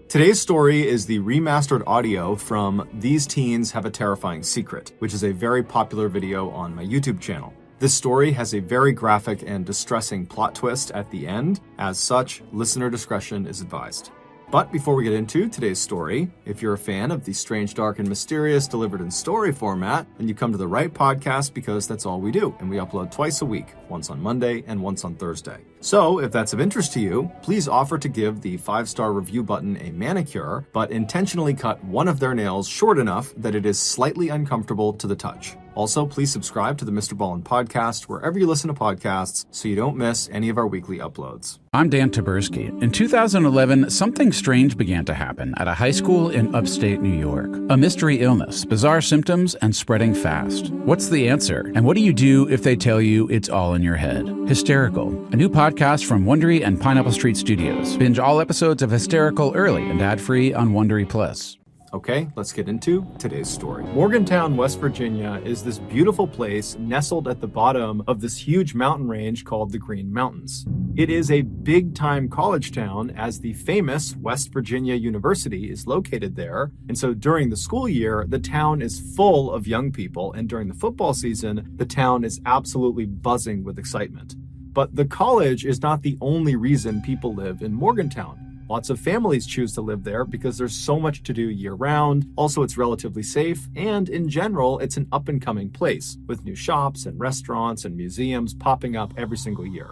Today's story is the remastered audio from These Teens Have a Terrifying Secret, which is a very popular video on my YouTube channel. This story has a very graphic and distressing plot twist at the end. As such, listener discretion is advised. But before we get into today's story, if you're a fan of the strange, dark, and mysterious delivered in story format, then you come to the right podcast because that's all we do, and we upload twice a week, once on Monday and once on Thursday. So if that's of interest to you, please offer to give the 5-star review button a manicure, but intentionally cut one of their nails short enough that it is slightly uncomfortable to the touch. Also, please subscribe to the MrBallen podcast wherever you listen to podcasts so you don't miss any of our weekly uploads. I'm Dan Taberski. In 2011, something strange began to happen at a high school in upstate New York. A mystery illness, bizarre symptoms, and spreading fast. What's the answer? And what do you do if they tell you it's all in your head? Hysterical, a new podcast from One.Two.THREE and Pineapple Street Studios. Binge all episodes of Hysterical early and ad-free on One.Two.THREE Plus. Okay, let's get into today's story. Morgantown, West Virginia is this beautiful place nestled at the bottom of this huge mountain range called the Green Mountains. It is a big-time college town as the famous West Virginia University is located there. And so during the school year, the town is full of young people. And during the football season, the town is absolutely buzzing with excitement. But the college is not the only reason people live in Morgantown. Lots of families choose to live there because there's so much to do year-round. Also, it's relatively safe, and in general, it's an up-and-coming place with new shops and restaurants and museums popping up every single year.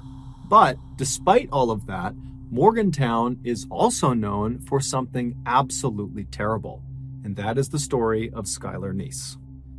But despite all of that, Morgantown is also known for something absolutely terrible, and that is the story of Skylar Neese.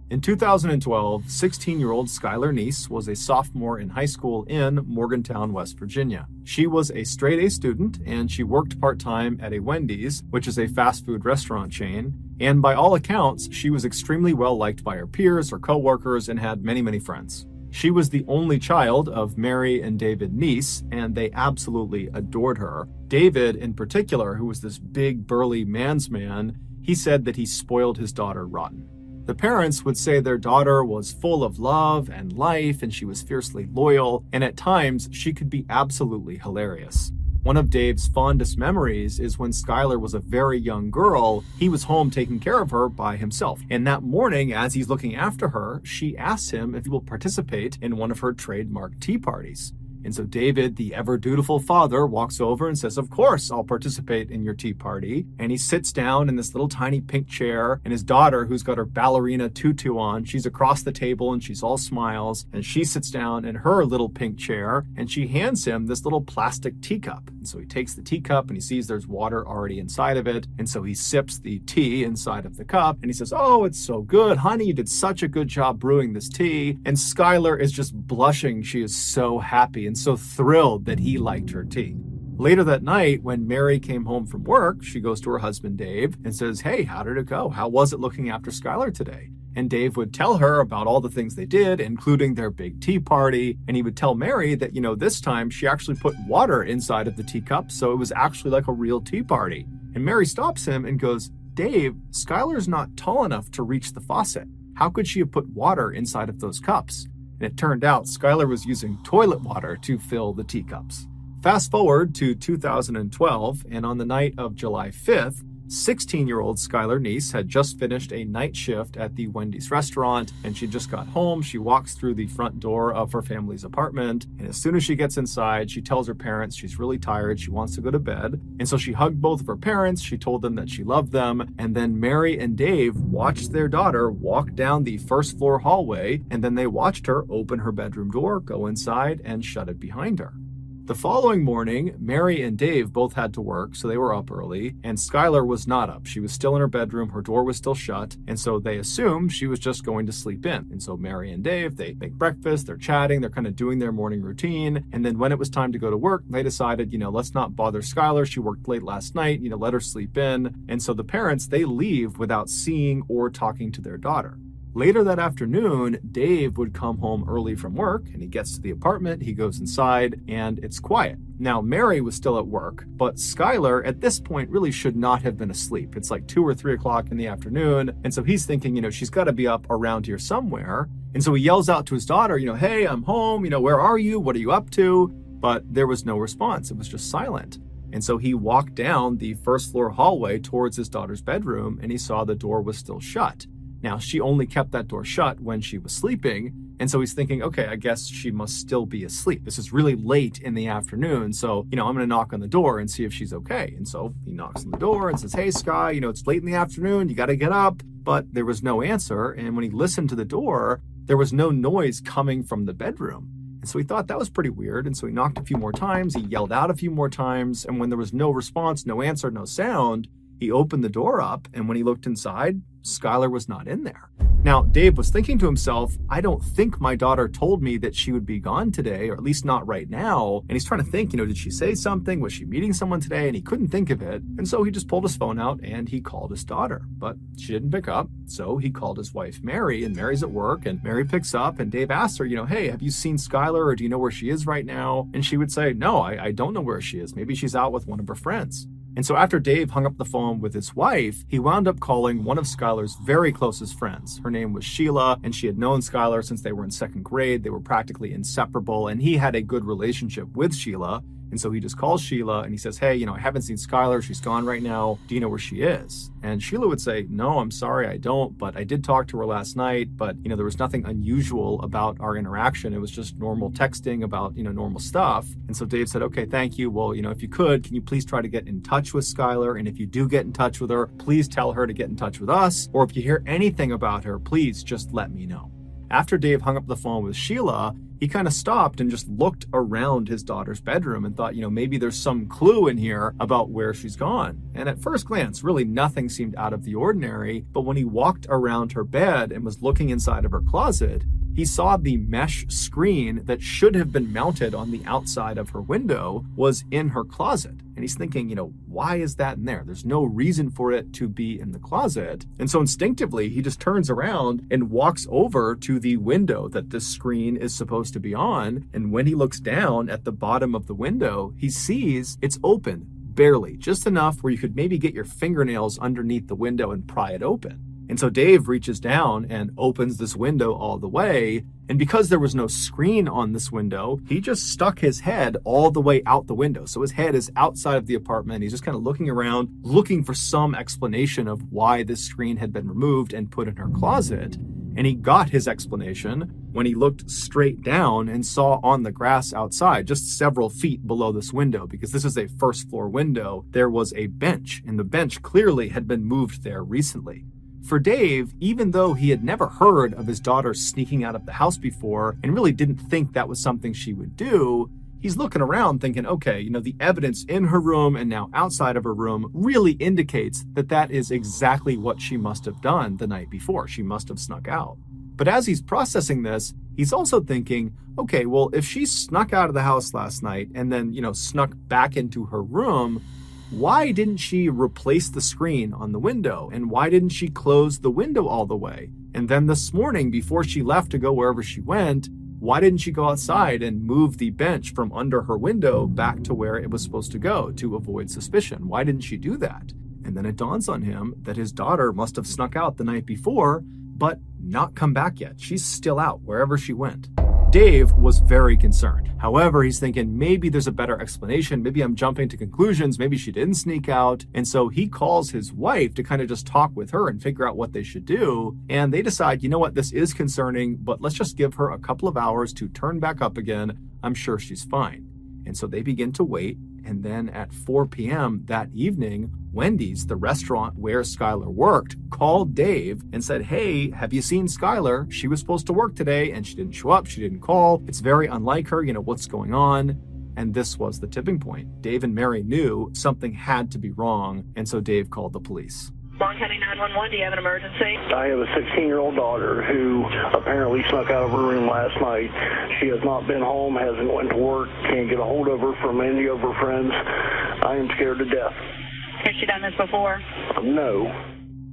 In 2012, 16-year-old Skylar Neese was a sophomore in high school in Morgantown, West Virginia. She was a straight-A student, and she worked part-time at a Wendy's, which is a fast food restaurant chain. And by all accounts, she was extremely well-liked by her peers, her co-workers, and had many, many friends. She was the only child of Mary and David Neese, and they absolutely adored her. David, in particular, who was this big, burly man's man, he said that he spoiled his daughter rotten. The parents would say their daughter was full of love and life, and she was fiercely loyal, and at times she could be absolutely hilarious. One of Dave's fondest memories is when Skylar was a very young girl, he was home taking care of her by himself. And that morning, as he's looking after her, she asks him if he will participate in one of her trademark tea parties. And so David, the ever-dutiful father, walks over and says, "Of course, I'll participate in your tea party." And he sits down in this little tiny pink chair, and his daughter, who's got her ballerina tutu on, she's across the table and she's all smiles, and she sits down in her little pink chair, and she hands him this little plastic teacup. And so he takes the teacup and he sees there's water already inside of it, and so he sips the tea inside of the cup, and he says, "Oh, it's so good, honey, you did such a good job brewing this tea." And Skylar is just blushing. She is so happy and so thrilled that he liked her tea. Later that night, when Mary came home from work, she goes to her husband, Dave, and says, "Hey, how did it go? How was it looking after Skylar today?" And Dave would tell her about all the things they did, including their big tea party. And he would tell Mary that, this time she actually put water inside of the teacup, so it was actually like a real tea party. And Mary stops him and goes, "Dave, Skylar's not tall enough to reach the faucet. How could she have put water inside of those cups?" And it turned out Skylar was using toilet water to fill the teacups. Fast forward to 2012, and on the night of July 5th, 16-year-old Skylar Neese had just finished a night shift at the Wendy's restaurant, and she just got home. She walks through the front door of her family's apartment, and as soon as she gets inside, she tells her parents she's really tired, she wants to go to bed. And so she hugged both of her parents, she told them that she loved them, and then Mary and Dave watched their daughter walk down the first floor hallway, and then they watched her open her bedroom door, go inside, and shut it behind her. The following morning, Mary and Dave both had to work, so they were up early, and Skylar was not up. She was still in her bedroom, her door was still shut, and so they assumed she was just going to sleep in. And so Mary and Dave, they make breakfast, they're chatting, they're kind of doing their morning routine, and then when it was time to go to work, they decided, let's not bother Skylar, she worked late last night, let her sleep in. And so the parents, they leave without seeing or talking to their daughter. Later that afternoon, Dave would come home early from work, and he gets to the apartment, he goes inside, and it's quiet. Now, Mary was still at work, but Skylar at this point really should not have been asleep. It's like 2 or 3 o'clock in the afternoon, and so he's thinking, she's got to be up around here somewhere. And so he yells out to his daughter, "Hey, I'm home, where are you? What are you up to?" But there was no response. It was just silent. And so he walked down the first floor hallway towards his daughter's bedroom, and he saw the door was still shut. Now, she only kept that door shut when she was sleeping, and so he's thinking, okay, I guess she must still be asleep. This is really late in the afternoon, so, I'm going to knock on the door and see if she's okay. And so he knocks on the door and says, hey, Sky, it's late in the afternoon, you got to get up. But there was no answer, and when he listened to the door, there was no noise coming from the bedroom. And so he thought that was pretty weird, and so he knocked a few more times, he yelled out a few more times, and when there was no response, no answer, no sound, he opened the door up, and when he looked inside, Skylar was not in there. Now, Dave was thinking to himself, I don't think my daughter told me that she would be gone today, or at least not right now. And he's trying to think, did she say something? Was she meeting someone today? And he couldn't think of it. And so he just pulled his phone out and he called his daughter, but she didn't pick up. So he called his wife, Mary, and Mary's at work, and Mary picks up, and Dave asked her, hey, have you seen Skylar, or do you know where she is right now? And she would say, no, I don't know where she is. Maybe she's out with one of her friends. And so after Dave hung up the phone with his wife, he wound up calling one of Skylar's very closest friends. Her name was Sheila, and she had known Skylar since they were in second grade. They were practically inseparable, and he had a good relationship with Sheila. And so he just calls Sheila and he says, hey, I haven't seen Skylar. She's gone right now. Do you know where she is? And Sheila would say, no, I'm sorry, I don't. But I did talk to her last night. But, there was nothing unusual about our interaction. It was just normal texting about, normal stuff. And so Dave said, okay, thank you. Well, if you could, can you please try to get in touch with Skylar? And if you do get in touch with her, please tell her to get in touch with us. Or if you hear anything about her, please just let me know. After Dave hung up the phone with Sheila, he kind of stopped and just looked around his daughter's bedroom and thought, maybe there's some clue in here about where she's gone. And at first glance, really nothing seemed out of the ordinary. But when he walked around her bed and was looking inside of her closet, he saw the mesh screen that should have been mounted on the outside of her window was in her closet. And he's thinking, why is that in there? There's no reason for it to be in the closet. And so instinctively, he just turns around and walks over to the window that this screen is supposed to be on. And when he looks down at the bottom of the window, he sees it's open, barely, just enough where you could maybe get your fingernails underneath the window and pry it open. And so Dave reaches down and opens this window all the way. And because there was no screen on this window, he just stuck his head all the way out the window. So his head is outside of the apartment. He's just kind of looking around, looking for some explanation of why this screen had been removed and put in her closet. And he got his explanation when he looked straight down and saw on the grass outside, just several feet below this window, because this is a first floor window, there was a bench, and the bench clearly had been moved there recently. For Dave, even though he had never heard of his daughter sneaking out of the house before and really didn't think that was something she would do, he's looking around thinking, okay, the evidence in her room and now outside of her room really indicates that that is exactly what she must have done the night before. She must have snuck out. But as he's processing this, he's also thinking, okay, well, if she snuck out of the house last night and then, snuck back into her room, why didn't she replace the screen on the window? And why didn't she close the window all the way? And then this morning, before she left to go wherever she went, why didn't she go outside and move the bench from under her window back to where it was supposed to go to avoid suspicion? Why didn't she do that? And then it dawns on him that his daughter must have snuck out the night before, but not come back yet. She's still out wherever she went. Dave was very concerned. However, he's thinking maybe there's a better explanation. Maybe I'm jumping to conclusions. Maybe she didn't sneak out. And so he calls his wife to kind of just talk with her and figure out what they should do. And they decide, you know what, this is concerning, but let's just give her a couple of hours to turn back up again. I'm sure she's fine. And so they begin to wait. And then at 4 p.m. that evening, Wendy's, the restaurant where Skylar worked, called Dave and said, hey, have you seen Skylar? She was supposed to work today and she didn't show up. She didn't call. It's very unlike her. What's going on? And this was the tipping point. Dave and Mary knew something had to be wrong. And so Dave called the police. Long County 911, do you have an emergency? I have a 16-year-old daughter who apparently snuck out of her room last night. She has not been home, hasn't went to work, can't get a hold of her from any of her friends. I am scared to death. Has she done this before? No.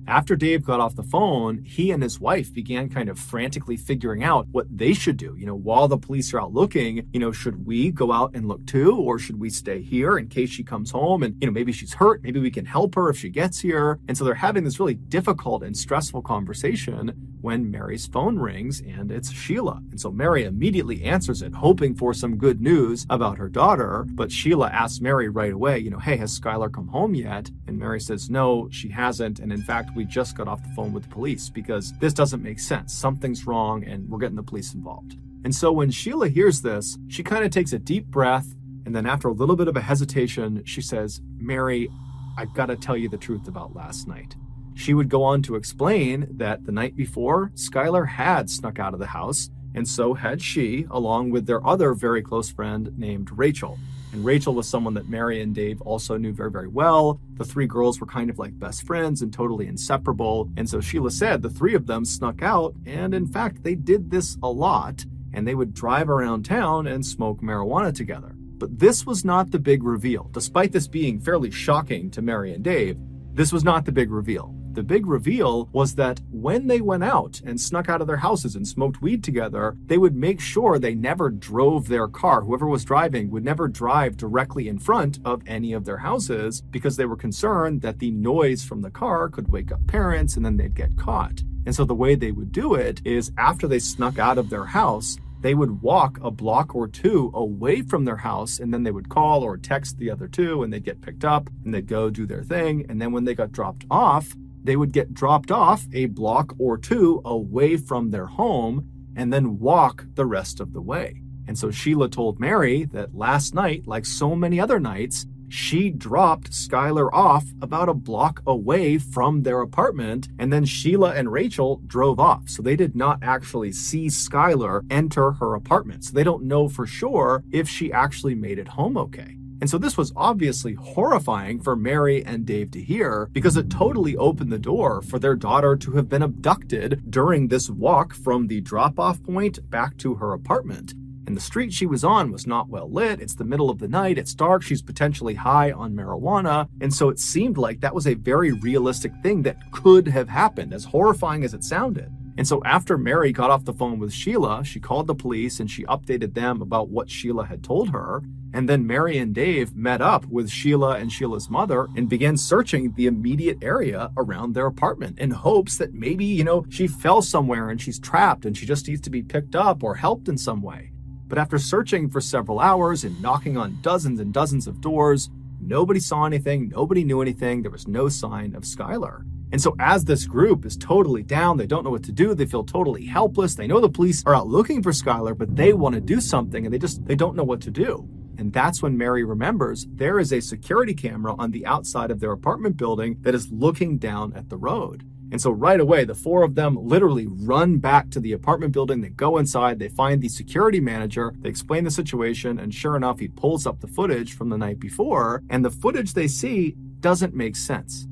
After Dave got off the phone, he and his wife began kind of frantically figuring out what they should do. While the police are out looking, should we go out and look too? Or should we stay here in case she comes home and, maybe she's hurt, maybe we can help her if she gets here. And so they're having this really difficult and stressful conversation when Mary's phone rings and it's Sheila. And so Mary immediately answers it, hoping for some good news about her daughter. But Sheila asks Mary right away, hey, has Skylar come home yet? And Mary says, no, she hasn't. And in fact, we just got off the phone with the police because this doesn't make sense. Something's wrong and we're getting the police involved. And so when Sheila hears this, she kind of takes a deep breath. And then after a little bit of a hesitation, she says, Mary, I've got to tell you the truth about last night. She would go on to explain that the night before, Skylar had snuck out of the house, and so had she, along with their other very close friend named Rachel. And Rachel was someone that Mary and Dave also knew very, very well. The three girls were kind of like best friends and totally inseparable. And so Sheila said the three of them snuck out, and in fact, they did this a lot, and they would drive around town and smoke marijuana together. But this was not the big reveal. Despite this being fairly shocking to Mary and Dave, this was not the big reveal. The big reveal was that when they went out and snuck out of their houses and smoked weed together, they would make sure they never drove their car. Whoever was driving would never drive directly in front of any of their houses because they were concerned that the noise from the car could wake up parents and then they'd get caught. And so the way they would do it is after they snuck out of their house, they would walk a block or two away from their house, and then they would call or text the other two, and they'd get picked up, and they'd go do their thing. And then when they got dropped off, they would get dropped off a block or two away from their home, and then walk the rest of the way. And so Sheila told Mary that last night, like so many other nights, she dropped Skylar off about a block away from their apartment, and then Sheila and Rachel drove off. So they did not actually see Skylar enter her apartment. So they don't know for sure if she actually made it home okay. And so this was obviously horrifying for Mary and Dave to hear because it totally opened the door for their daughter to have been abducted during this walk from the drop-off point back to her apartment. And the street she was on was not well lit. It's the middle of the night. It's dark. She's potentially high on marijuana. And so it seemed like that was a very realistic thing that could have happened, as horrifying as it sounded. And so after Mary got off the phone with Sheila, she called the police and she updated them about what Sheila had told her. And then Mary and Dave met up with Sheila and Sheila's mother and began searching the immediate area around their apartment in hopes that maybe, she fell somewhere and she's trapped and she just needs to be picked up or helped in some way. But after searching for several hours and knocking on dozens and dozens of doors, nobody saw anything, nobody knew anything, there was no sign of Skylar. And so as this group is totally down, they don't know what to do, they feel totally helpless, they know the police are out looking for Skylar, but they want to do something and they don't know what to do. And that's when Mary remembers there is a security camera on the outside of their apartment building that is looking down at the road. And so right away, the four of them literally run back to the apartment building. They go inside, they find the security manager, they explain the situation, and sure enough, he pulls up the footage from the night before, and the footage they see doesn't make sense.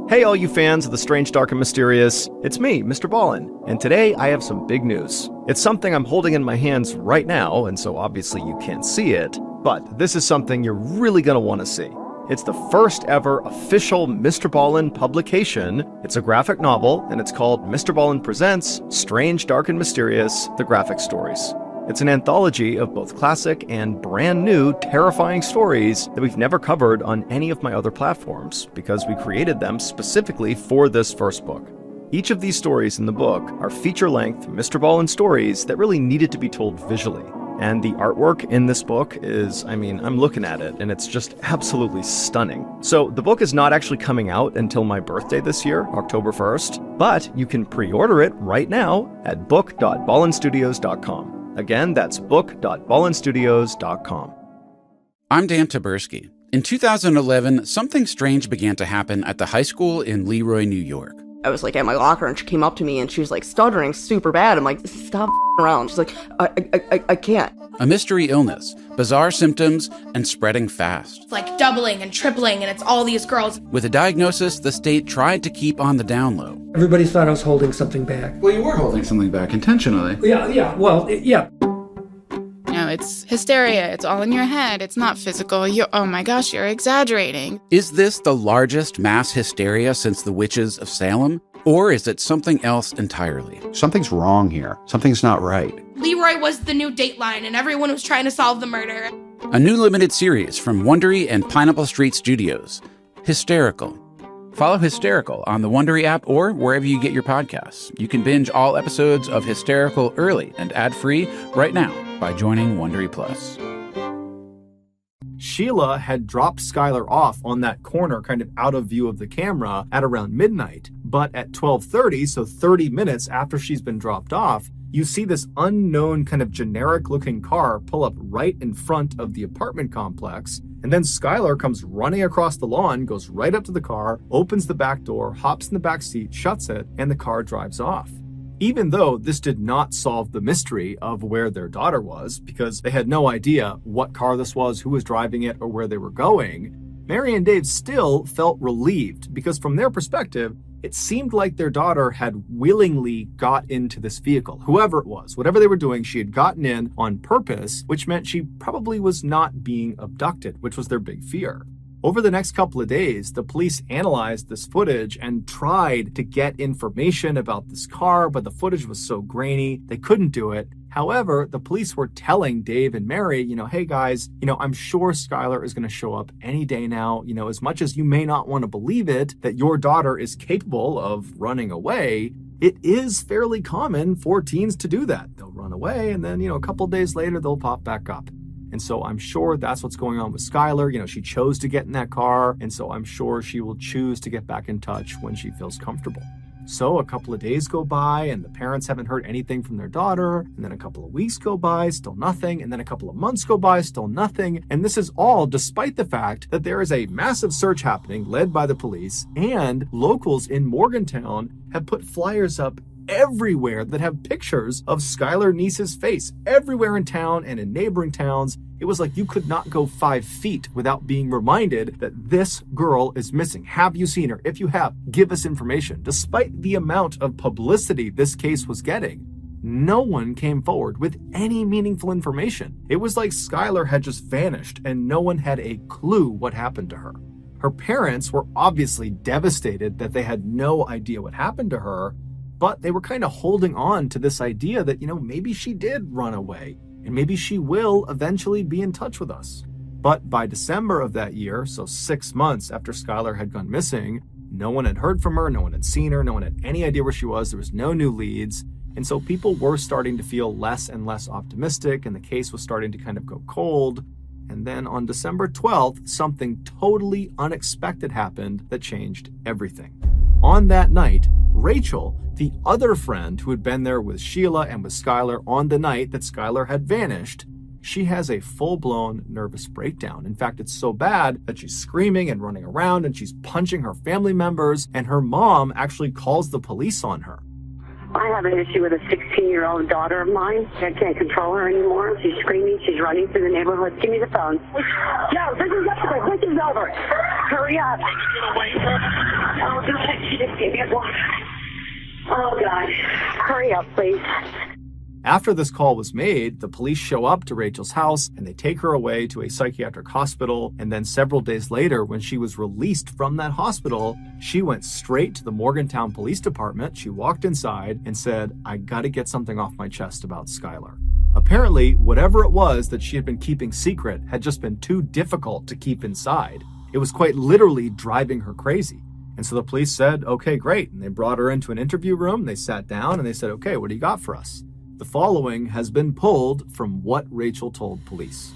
Hey all you fans of the strange, dark, and mysterious, it's me, MrBallen, and today I have some big news. It's something I'm holding in my hands right now, and so obviously you can't see it, but this is something you're really gonna want to see. It's the first ever official MrBallen publication. It's a graphic novel, and it's called MrBallen Presents Strange, Dark, and Mysterious, The Graphic Stories. It's an anthology of both classic and brand new terrifying stories that we've never covered on any of my other platforms, because we created them specifically for this first book. Each of these stories in the book are feature-length MrBallen stories that really needed to be told visually. And the artwork in this book is, I'm looking at it, and it's just absolutely stunning. So the book is not actually coming out until my birthday this year, October 1st, but you can pre-order it right now at book.ballenstudios.com. Again, that's book.ballenstudios.com. I'm Dan Taberski. In 2011, something strange began to happen at the high school in Leroy, New York. I was at my locker and she came up to me and she was stuttering super bad. I'm like, stop around. She's like, I can't. A mystery illness, bizarre symptoms, and spreading fast. It's doubling and tripling, and it's all these girls. With a diagnosis the state tried to keep on the down low. Everybody thought I was holding something back. Well, you were holding something back intentionally. Yeah. No, it's hysteria. It's all in your head. It's not physical. Oh my gosh, you're exaggerating. Is this the largest mass hysteria since the witches of Salem? Or is it something else entirely? Something's wrong here. Something's not right. Leroy was the new Dateline, and everyone was trying to solve the murder. A new limited series from Wondery and Pineapple Street Studios, Hysterical. Follow Hysterical on the Wondery app or wherever you get your podcasts. You can binge all episodes of Hysterical early and ad-free right now by joining Wondery Plus. Sheila had dropped Skylar off on that corner, kind of out of view of the camera, at around midnight. But at 12:30, so 30 minutes after she's been dropped off, you see this unknown kind of generic-looking car pull up right in front of the apartment complex. And then Skylar comes running across the lawn, goes right up to the car, opens the back door, hops in the back seat, shuts it, and the car drives off. Even though this did not solve the mystery of where their daughter was, because they had no idea what car this was, who was driving it, or where they were going, Mary and Dave still felt relieved, because from their perspective, it seemed like their daughter had willingly got into this vehicle. Whoever it was, whatever they were doing, she had gotten in on purpose, which meant she probably was not being abducted, which was their big fear. Over the next couple of days, the police analyzed this footage and tried to get information about this car, but the footage was so grainy, they couldn't do it. However, the police were telling Dave and Mary, hey guys, I'm sure Skylar is going to show up any day now. As much as you may not want to believe it, that your daughter is capable of running away, it is fairly common for teens to do that. They'll run away and then, a couple days later, they'll pop back up. And so I'm sure that's what's going on with Skylar. She chose to get in that car, and so I'm sure she will choose to get back in touch when she feels comfortable. So a couple of days go by, and the parents haven't heard anything from their daughter, and then a couple of weeks go by, still nothing, and then a couple of months go by, still nothing. And this is all despite the fact that there is a massive search happening led by the police, and locals in Morgantown have put flyers up everywhere that have pictures of Skylar Neese's face everywhere in town and in neighboring towns. It was like you could not go 5 feet without being reminded that this girl is missing. Have you seen her? If you have, give us information. Despite the amount of publicity this case was getting, no one came forward with any meaningful information. It was like Skylar had just vanished and no one had a clue what happened to her. Her parents were obviously devastated that they had no idea what happened to her, but they were kind of holding on to this idea that, maybe she did run away and maybe she will eventually be in touch with us. But by December of that year, so 6 months after Skylar had gone missing, no one had heard from her, no one had seen her, no one had any idea where she was, there was no new leads. And so people were starting to feel less and less optimistic, and the case was starting to kind of go cold. And then on December 12th, something totally unexpected happened that changed everything. On that night, Rachel, the other friend who had been there with Sheila and with Skylar on the night that Skylar had vanished, she has a full-blown nervous breakdown. In fact, it's so bad that she's screaming and running around and she's punching her family members, and her mom actually calls the police on her. I have an issue with a 16-year-old daughter of mine. I can't control her anymore. She's screaming. She's running through the neighborhood. Give me the phone. No, this is over. This is over. Hurry up. Oh, God. She just gave me a block. Oh, God. Hurry up, please. After this call was made, the police show up to Rachel's house and they take her away to a psychiatric hospital. And then several days later, when she was released from that hospital, she went straight to the Morgantown Police Department. She walked inside and said, I gotta get something off my chest about Skylar. Apparently, whatever it was that she had been keeping secret had just been too difficult to keep inside. It was quite literally driving her crazy. And so the police said, okay, great. And they brought her into an interview room. They sat down and they said, okay, what do you got for us? The following has been pulled from what Rachel told police.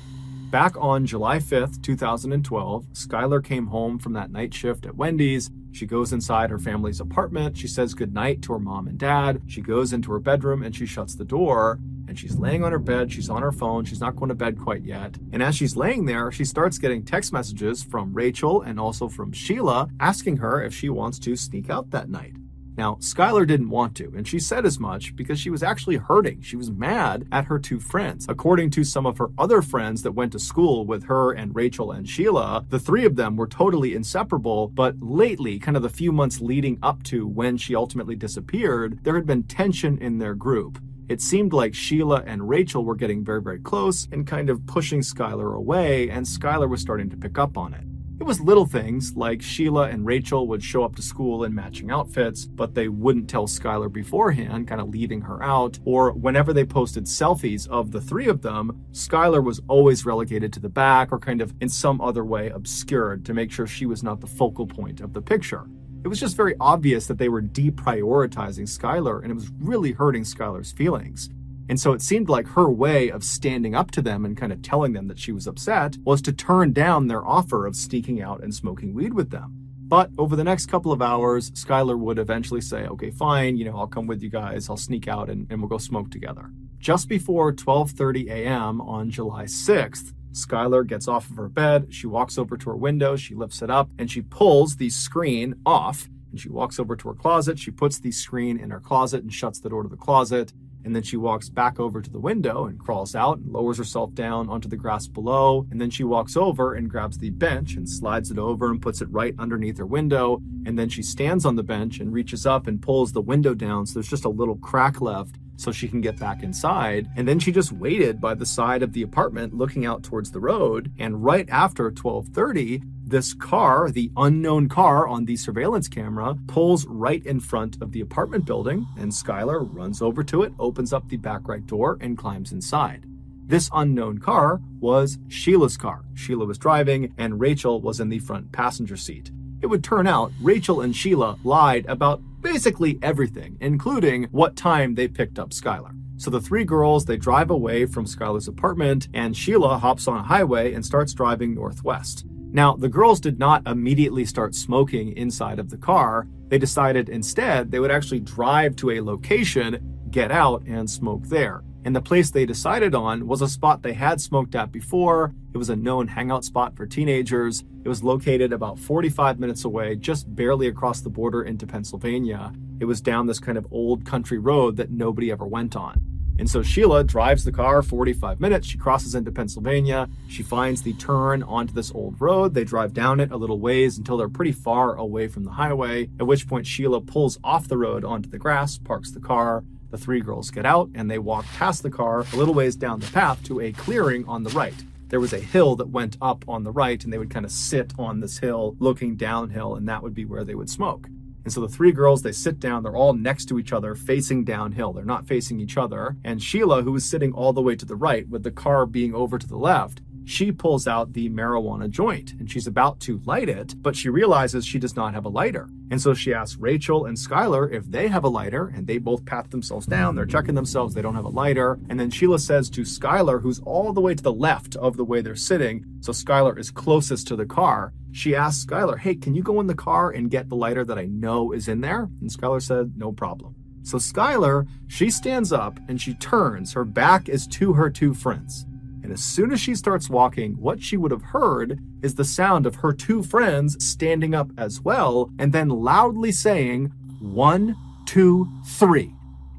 Back on July 5th, 2012, Skylar came home from that night shift at Wendy's. She goes inside her family's apartment. She says goodnight to her mom and dad. She goes into her bedroom and she shuts the door. And she's laying on her bed. She's on her phone. She's not going to bed quite yet. And as she's laying there, she starts getting text messages from Rachel and also from Sheila asking her if she wants to sneak out that night. Now, Skylar didn't want to, and she said as much because she was actually hurting. She was mad at her two friends. According to some of her other friends that went to school with her and Rachel and Sheila, the three of them were totally inseparable, but lately, kind of the few months leading up to when she ultimately disappeared, there had been tension in their group. It seemed like Sheila and Rachel were getting very, very close and kind of pushing Skylar away, and Skylar was starting to pick up on it. It was little things like Sheila and Rachel would show up to school in matching outfits, but they wouldn't tell Skylar beforehand, kind of leaving her out. Or whenever they posted selfies of the three of them, Skylar was always relegated to the back or kind of in some other way obscured to make sure she was not the focal point of the picture. It was just very obvious that they were deprioritizing Skylar, and it was really hurting Skylar's feelings. And so it seemed like her way of standing up to them and kind of telling them that she was upset was to turn down their offer of sneaking out and smoking weed with them. But over the next couple of hours, Skylar would eventually say, okay, fine, I'll come with you guys. I'll sneak out and we'll go smoke together. Just before 12:30 a.m. on July 6th, Skylar gets off of her bed. She walks over to her window. She lifts it up and she pulls the screen off. And she walks over to her closet. She puts the screen in her closet and shuts the door to the closet. And then she walks back over to the window and crawls out and lowers herself down onto the grass below. And then she walks over and grabs the bench and slides it over and puts it right underneath her window. And then she stands on the bench and reaches up and pulls the window down so there's just a little crack left so she can get back inside. And then she just waited by the side of the apartment looking out towards the road. And right after 12:30, this car, the unknown car on the surveillance camera, pulls right in front of the apartment building, and Skylar runs over to it, opens up the back right door, and climbs inside. This unknown car was Sheila's car. Sheila was driving, and Rachel was in the front passenger seat. It would turn out Rachel and Sheila lied about basically everything, including what time they picked up Skylar. So the three girls, they drive away from Skylar's apartment, and Sheila hops on a highway and starts driving northwest. Now, the girls did not immediately start smoking inside of the car. They decided instead they would actually drive to a location, get out, and smoke there. And the place they decided on was a spot they had smoked at before. It was a known hangout spot for teenagers. It was located about 45 minutes away, just barely across the border into Pennsylvania. It was down this kind of old country road that nobody ever went on. And so Sheila drives the car 45 minutes. She crosses into Pennsylvania. She finds the turn onto this old road. They drive down it a little ways until they're pretty far away from the highway, at which point Sheila pulls off the road onto the grass, parks the car. The three girls get out and they walk past the car a little ways down the path to a clearing on the right. There was a hill that went up on the right, and they would kind of sit on this hill looking downhill, and that would be where they would smoke. And so the three girls, they sit down, they're all next to each other, facing downhill. They're not facing each other. And Sheila, who was sitting all the way to the right with the car being over to the left, she pulls out the marijuana joint and she's about to light it, but she realizes she does not have a lighter. And so she asks Rachel and Skylar if they have a lighter, and they both pat themselves down. They're checking themselves. They don't have a lighter. And then Sheila says to Skylar, who's all the way to the left of the way they're sitting, so Skylar is closest to the car, she asks Skylar, hey, can you go in the car and get the lighter that I know is in there? And Skylar said, no problem. So Skylar, she stands up and she turns. Her back is to her two friends. And as soon as she starts walking, what she would have heard is the sound of her two friends standing up as well, and then loudly saying, 1, 2, 3.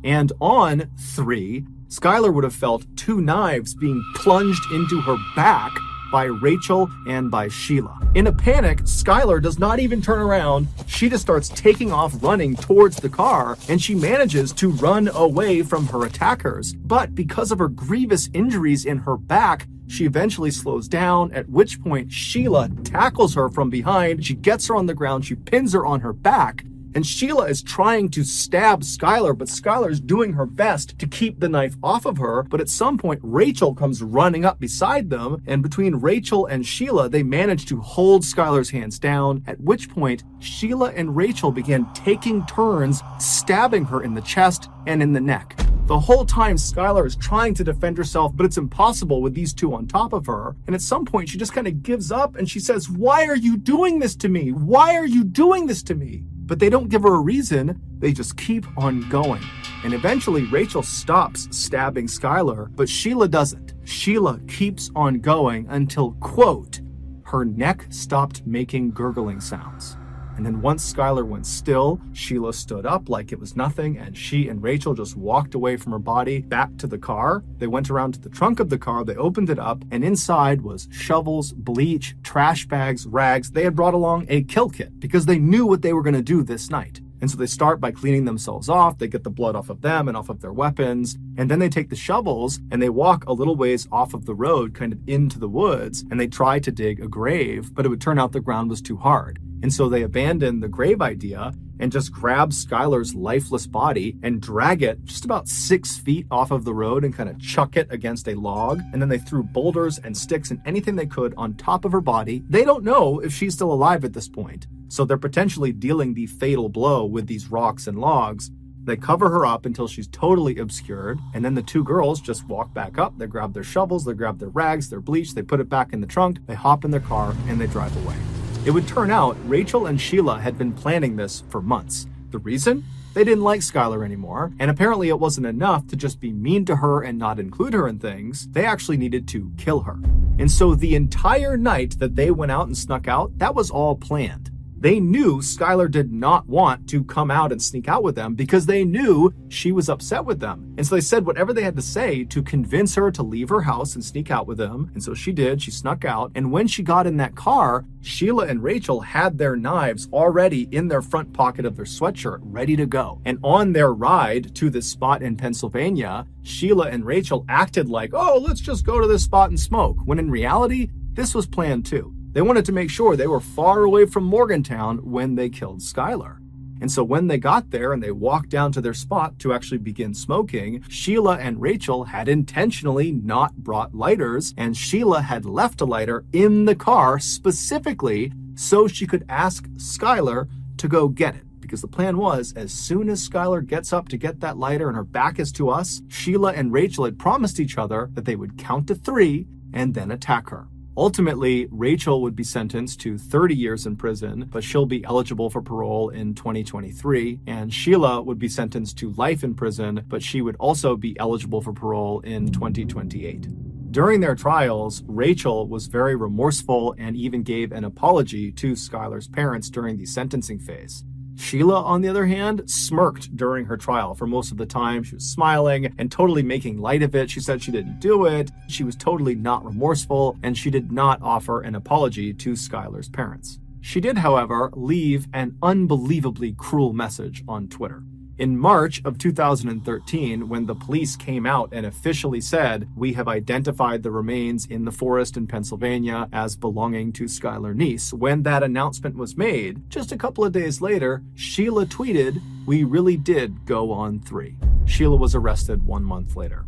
And on 3, Skylar would have felt two knives being plunged into her back by Rachel and by Sheila. In a panic, Skylar does not even turn around. She just starts taking off running towards the car, and she manages to run away from her attackers. But because of her grievous injuries in her back, she eventually slows down, at which point Sheila tackles her from behind. She gets her on the ground, she pins her on her back, and Sheila is trying to stab Skylar, but Skylar is doing her best to keep the knife off of her. But at some point, Rachel comes running up beside them, and between Rachel and Sheila, they manage to hold Skylar's hands down, at which point Sheila and Rachel began taking turns stabbing her in the chest and in the neck. The whole time, Skylar is trying to defend herself, but it's impossible with these two on top of her. And at some point, she just kind of gives up and she says, why are you doing this to me? Why are you doing this to me? But they don't give her a reason. They just keep on going. And eventually, Rachel stops stabbing Skylar, but Sheila doesn't. Sheila keeps on going until, quote, her neck stopped making gurgling sounds. And then once Skylar went still, Sheila stood up like it was nothing, and she and Rachel just walked away from her body back to the car. They went around to the trunk of the car, they opened it up, and inside was shovels, bleach, trash bags, rags. They had brought along a kill kit because they knew what they were going to do this night. And so they start by cleaning themselves off. They get the blood off of them and off of their weapons. And then they take the shovels and they walk a little ways off of the road, kind of into the woods, and they try to dig a grave, but it would turn out the ground was too hard. And so they abandoned the grave idea and just grab Skylar's lifeless body and drag it just about 6 feet off of the road and kind of chuck it against a log. And then they threw boulders and sticks and anything they could on top of her body. They don't know if she's still alive at this point. So they're potentially dealing the fatal blow with these rocks and logs. They cover her up until she's totally obscured, and then the two girls just walk back up. They grab their shovels, they grab their rags, their bleach, they put it back in the trunk, they hop in their car, and they drive away. It would turn out Rachel and Sheila had been planning this for months. The reason? They didn't like Skylar anymore, and apparently it wasn't enough to just be mean to her and not include her in things. They actually needed to kill her. And so the entire night that they went out and snuck out, that was all planned. They knew Skylar did not want to come out and sneak out with them because they knew she was upset with them. And so they said whatever they had to say to convince her to leave her house and sneak out with them. And so she did. She snuck out. And when she got in that car, Sheila and Rachel had their knives already in their front pocket of their sweatshirt, ready to go. And on their ride to this spot in Pennsylvania, Sheila and Rachel acted like, oh, let's just go to this spot and smoke. When in reality, this was planned too. They wanted to make sure they were far away from Morgantown when they killed Skylar. And so when they got there and they walked down to their spot to actually begin smoking, Sheila and Rachel had intentionally not brought lighters, and Sheila had left a lighter in the car specifically so she could ask Skylar to go get it. Because the plan was, as soon as Skylar gets up to get that lighter and her back is to us, Sheila and Rachel had promised each other that they would count to 3 and then attack her. Ultimately, Rachel would be sentenced to 30 years in prison, but she'll be eligible for parole in 2023. And Sheila would be sentenced to life in prison, but she would also be eligible for parole in 2028. During their trials, Rachel was very remorseful and even gave an apology to Skylar's parents during the sentencing phase. Sheila, on the other hand, smirked during her trial for most of the time. She was smiling and totally making light of it. She said she didn't do it. She was totally not remorseful, and she did not offer an apology to Skylar's parents. She did, however, leave an unbelievably cruel message on Twitter. In March of 2013, when the police came out and officially said, we have identified the remains in the forest in Pennsylvania as belonging to Skylar Neese, when that announcement was made, just a couple of days later, Sheila tweeted, we really did go on 3. Sheila was arrested 1 month later.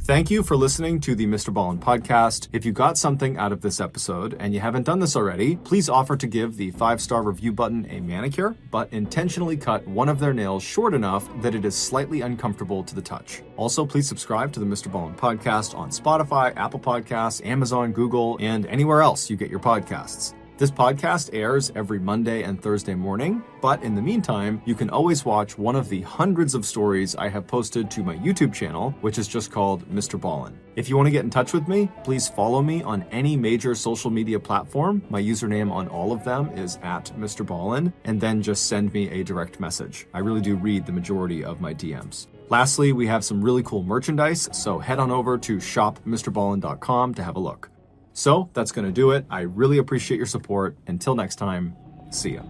Thank you for listening to the MrBallen podcast. If you got something out of this episode and you haven't done this already, please offer to give the 5-star review button a manicure, but intentionally cut one of their nails short enough that it is slightly uncomfortable to the touch. Also, please subscribe to the MrBallen podcast on Spotify, Apple Podcasts, Amazon, Google, and anywhere else you get your podcasts. This podcast airs every Monday and Thursday morning, but in the meantime, you can always watch one of the hundreds of stories I have posted to my YouTube channel, which is just called MrBallen. If you want to get in touch with me, please follow me on any major social media platform. My username on all of them is @MrBallen, and then just send me a direct message. I really do read the majority of my DMs. Lastly, we have some really cool merchandise, so head on over to shopmrballen.com to have a look. So that's going to do it. I really appreciate your support. Until next time, see ya.